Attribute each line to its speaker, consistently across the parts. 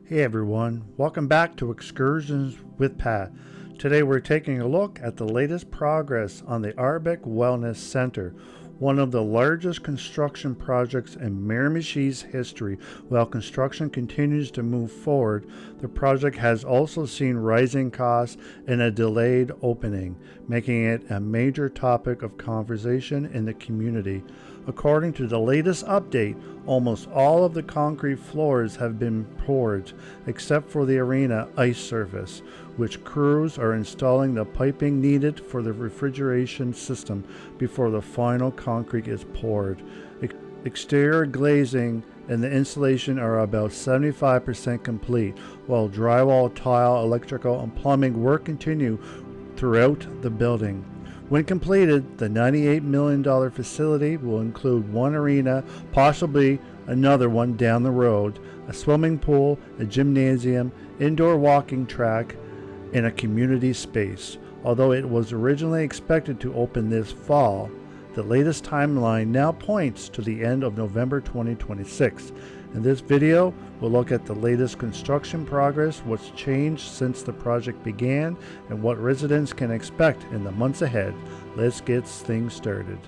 Speaker 1: Hey everyone, welcome back to Excursions with Pat. Today we're taking a look at the latest progress on the Arbec Wellness Centre, one of the largest construction projects in Miramichi's history. While construction continues to move forward, the project has also seen rising costs and a delayed opening, making it a major topic of conversation in the community. According to the latest update, almost all of the concrete floors have been poured, except for the arena ice surface, which crews are installing the piping needed for the refrigeration system before the final concrete is poured. Exterior glazing and the insulation are about 75% complete, while drywall, tile, electrical, and plumbing work continue throughout the building. When completed, the $98 million facility will include one arena, possibly another one down the road, a swimming pool, a gymnasium, indoor walking track, and a community space. Although it was originally expected to open this fall, the latest timeline now points to the end of November 2026. In this video, we'll look at the latest construction progress, what's changed since the project began, and what residents can expect in the months ahead. Let's get things started.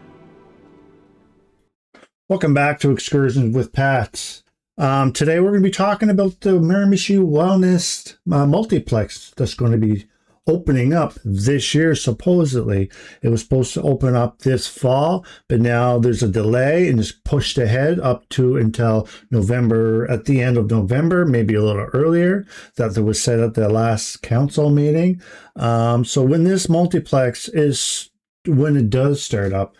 Speaker 1: Welcome back to Excursions with Pat. Today we're going to be talking about the Miramichi Wellness Multiplex that's going to be opening up this year. Supposedly it was supposed to open up this fall, but now there's a delay and it's pushed ahead up to until November, at the end of November, maybe a little earlier. That was said at the last council meeting. So when this multiplex when it does start up,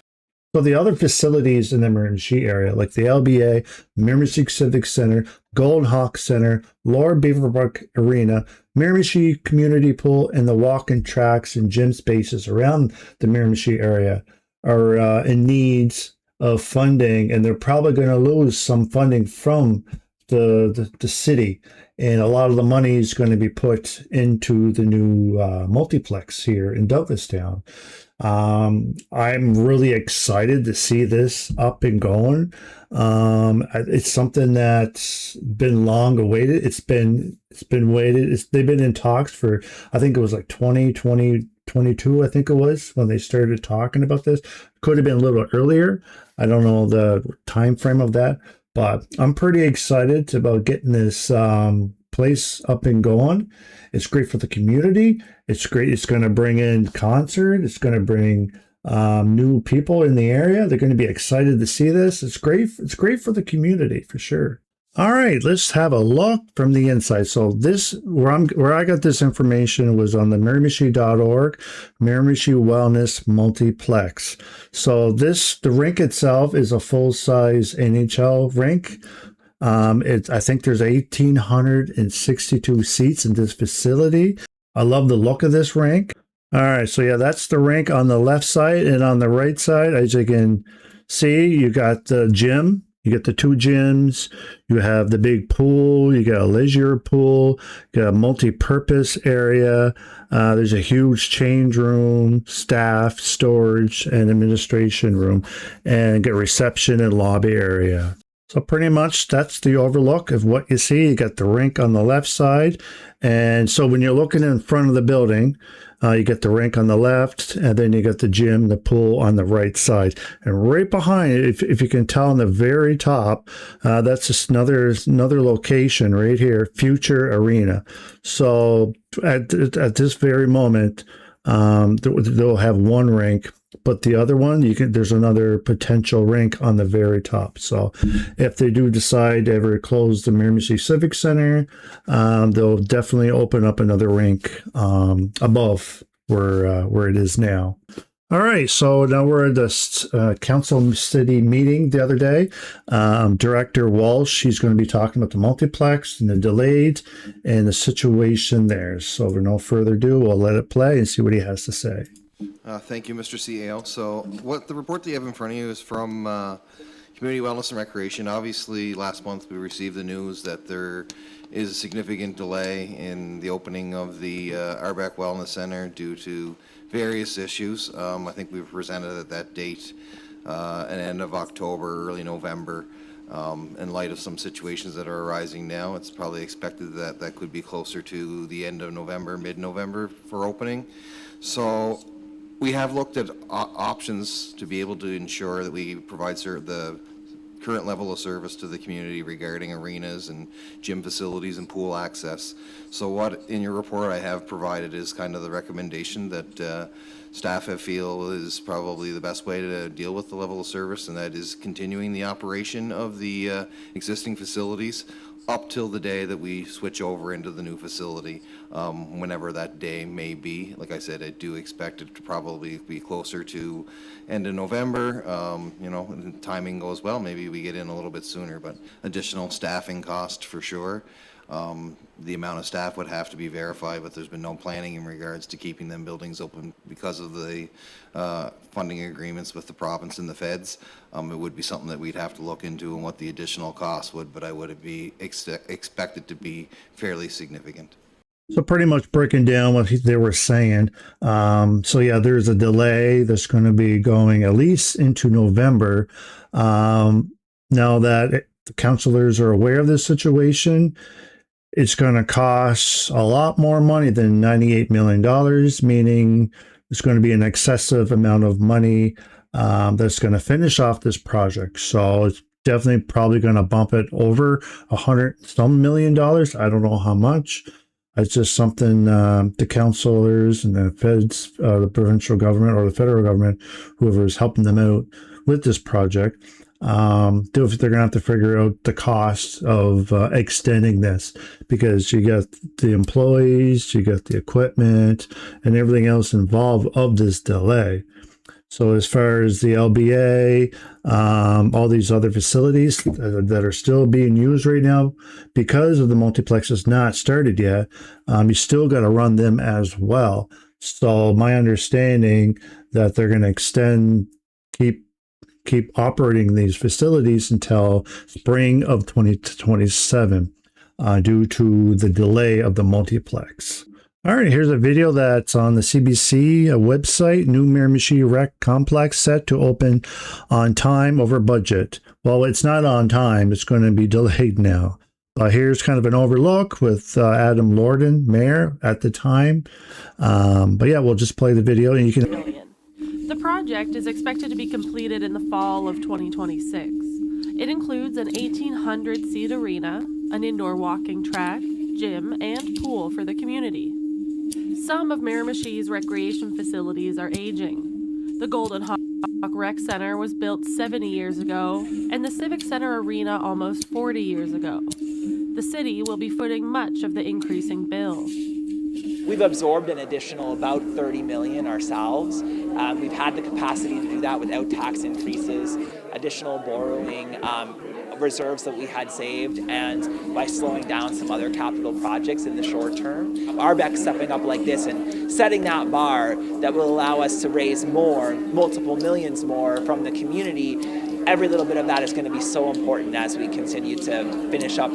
Speaker 1: so the other facilities in the Miramichi area, like the LBA, Miramichi Civic Center, Golden Hawk Center, Lower Beaverbrook Arena, Miramichi Community Pool, and the walking tracks and gym spaces around the Miramichi area are in needs of funding, and they're probably going to lose some funding from the city. And a lot of the money is going to be put into the new multiplex here in Douglastown. I'm really excited to see this up and going. It's something that's been long awaited. It's been waited. They've been in talks for, I think it was like 2022, I think it was when they started talking about this. Could have been a little earlier. I don't know the time frame of that, but I'm pretty excited about getting this place up and going. It's great for the community. It's great. It's going to bring in concert. It's going to bring new people in the area. They're going to be excited to see this. It's great. It's great for the community for sure. All right, let's have a look from the inside. So this, where I got this information was on the Miramichi.org, Miramichi Wellness Multiplex. So the rink itself is a full-size NHL rink. I think there's 1,862 seats in this facility. I love the look of this rink. All right, so yeah, that's the rink on the left side, and on the right side, as you can see, you got the gym. You get the two gyms. You have the big pool. You got a leisure pool. You got a multi-purpose area. There's a huge change room, staff, storage, and administration room, and get reception and lobby area. So pretty much that's the overlook of what you see. You got the rink on the left side. And so when you're looking in front of the building, you get the rink on the left, and then you got the gym, the pool on the right side. And right behind it, if you can tell on the very top, that's just another location right here, Future Arena. So at this very moment, they'll have one rink, but the other one, there's another potential rink on the very top. So if they do decide to ever close the Miramichi Civic Center, they'll definitely open up another rink above where it is now. All right, so now we're at the council city meeting the other day. Director Walsh, she's going to be talking about the multiplex and the delayed and the situation there. So for no further ado, we'll let it play and see what he has to say.
Speaker 2: Thank you, Mr. CEO. So what the report that you have in front of you is from Community Wellness and Recreation. Obviously, last month we received the news that there is a significant delay in the opening of the Arbec Wellness Centre due to various issues. I think we've presented at that date, at end of October, early November. In light of some situations that are arising now, it's probably expected that that could be closer to the end of November, mid-November for opening. So we have looked at options to be able to ensure that we provide the current level of service to the community regarding arenas and gym facilities and pool access. So what in your report I have provided is kind of the recommendation that staff have feel is probably the best way to deal with the level of service, and that is continuing the operation of the existing facilities up till the day that we switch over into the new facility, whenever that day may be. Like I said, I do expect it to probably be closer to end of November. You know, and timing goes well, maybe we get in a little bit sooner, but additional staffing cost for sure. The amount of staff would have to be verified, but there's been no planning in regards to keeping them buildings open because of the funding agreements with the province and the feds. It would be something that we'd have to look into and what the additional cost would, but I would be expected to be fairly significant.
Speaker 1: So pretty much breaking down what they were saying. So yeah, there's a delay that's going to be going at least into November. Now that the councilors are aware of this situation, it's going to cost a lot more money than $98 million, meaning it's going to be an excessive amount of money that's going to finish off this project. So it's definitely probably going to bump it over $100 million. I don't know how much. It's just something the councilors and the feds, the provincial government or the federal government, whoever is helping them out with this project, they're going to have to figure out the cost of extending this, because you got the employees, you got the equipment, and everything else involved of this delay. So as far as the LBA, all these other facilities that are still being used right now, because of the multiplex is not started yet, you still got to run them as well. So my understanding that they're going to extend, keep operating these facilities until spring of 2027 due to the delay of the multiplex. All right, here's a video that's on the CBC website. New Miramichi Rec Complex set to open on time over budget. Well, it's not on time. It's going to be delayed now. Here's kind of an overlook with Adam Lorden, mayor at the time. But yeah, we'll just play the video and you can...
Speaker 3: The project is expected to be completed in the fall of 2026. It includes an 1,800-seat arena, an indoor walking track, gym, and pool for the community. Some of Miramichi's recreation facilities are aging. The Golden Hawk Rec Centre was built 70 years ago, and the Civic Centre Arena almost 40 years ago. The city will be footing much of the increasing bill.
Speaker 4: We've absorbed an additional about $30 million ourselves. We've had the capacity to do that without tax increases, additional borrowing, reserves that we had saved, and by slowing down some other capital projects in the short term. Arbec stepping up like this and setting that bar that will allow us to raise more, multiple millions more from the community. Every little bit of that is going to be so important as we continue to finish up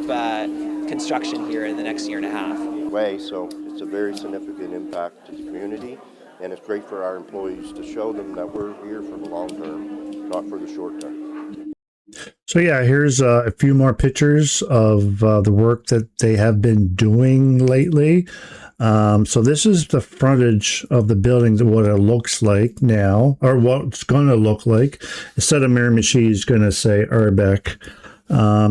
Speaker 4: construction here in the next year and a half.
Speaker 5: So it's a very significant impact to the community, and it's great for our employees to show them that we're here for the long term, not for the short term.
Speaker 1: So yeah, here's a few more pictures of the work that they have been doing lately. So this is the frontage of the building, what it looks like now, or what it's going to look like. Instead of Miramichi, is going to say Arbec.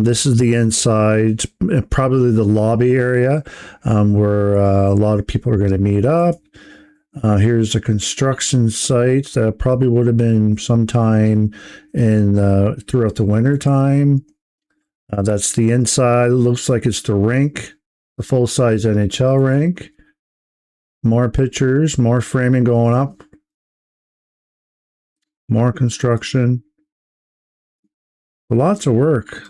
Speaker 1: This is the inside, probably the lobby area where a lot of people are going to meet up. Here's a construction site that probably would have been sometime in throughout the winter time. That's the inside. It looks like it's the rink, the full-size NHL rink. More pictures, more framing going up. More construction. Lots of work.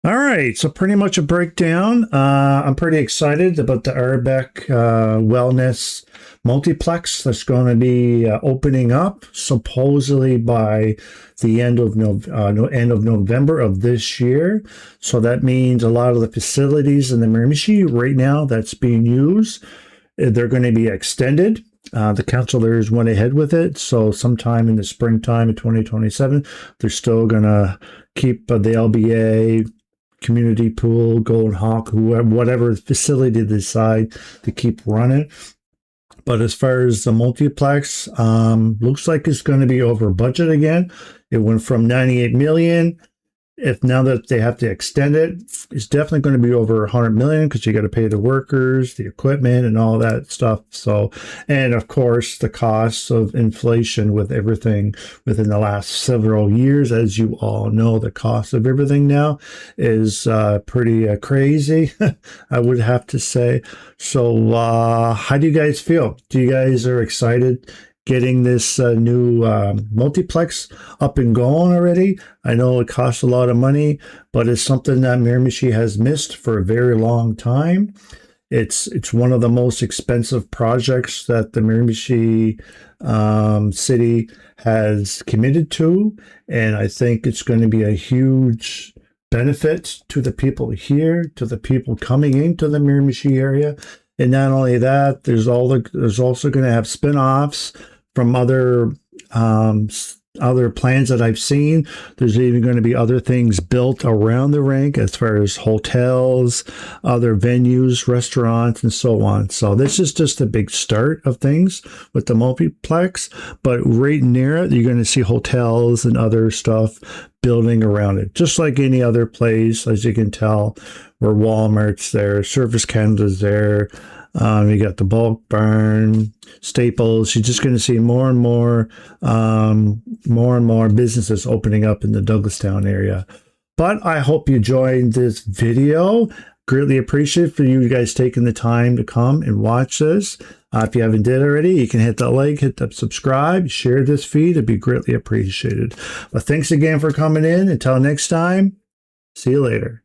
Speaker 1: All right, so pretty much a breakdown. I'm pretty excited about the Arbec Wellness Multiplex that's going to be opening up supposedly by the end of November of this year. So that means a lot of the facilities in the Miramichi right now that's being used, they're going to be extended The councilors went ahead with it, so sometime in the springtime of 2027, they're still gonna keep the LBA, community pool, Golden Hawk, whoever, whatever facility they decide to keep running. But as far as the multiplex, looks like it's going to be over budget again. It went from 98 million. If now that they have to extend it, it's definitely going to be over 100 million because you got to pay the workers, the equipment, and all that stuff. So, and of course, the costs of inflation with everything within the last several years, as you all know, the cost of everything now is pretty crazy, I would have to say. So, how do you guys feel? Do you guys are excited getting this new multiplex up and going already? I know it costs a lot of money, but it's something that Miramichi has missed for a very long time. It's one of the most expensive projects that the Miramichi city has committed to, and I think it's going to be a huge benefit to the people here, to the people coming into the Miramichi area. And not only that, there's also going to have spin-offs from other plans that I've seen. There's even going to be other things built around the rink as far as hotels, other venues, restaurants, and so on. So this is just a big start of things with the multiplex. But right near it, you're going to see hotels and other stuff building around it, just like any other place, as you can tell, where Walmart's there, Service Canada's there. You got the bulk barn, Staples. You're just going to see more and more businesses opening up in the Douglastown area. But I hope you enjoyed this video. Greatly appreciate for you guys taking the time to come and watch this. If you haven't did already, you can hit that like, hit that subscribe, share this feed. It'd be greatly appreciated. But thanks again for coming in. Until next time, see you later.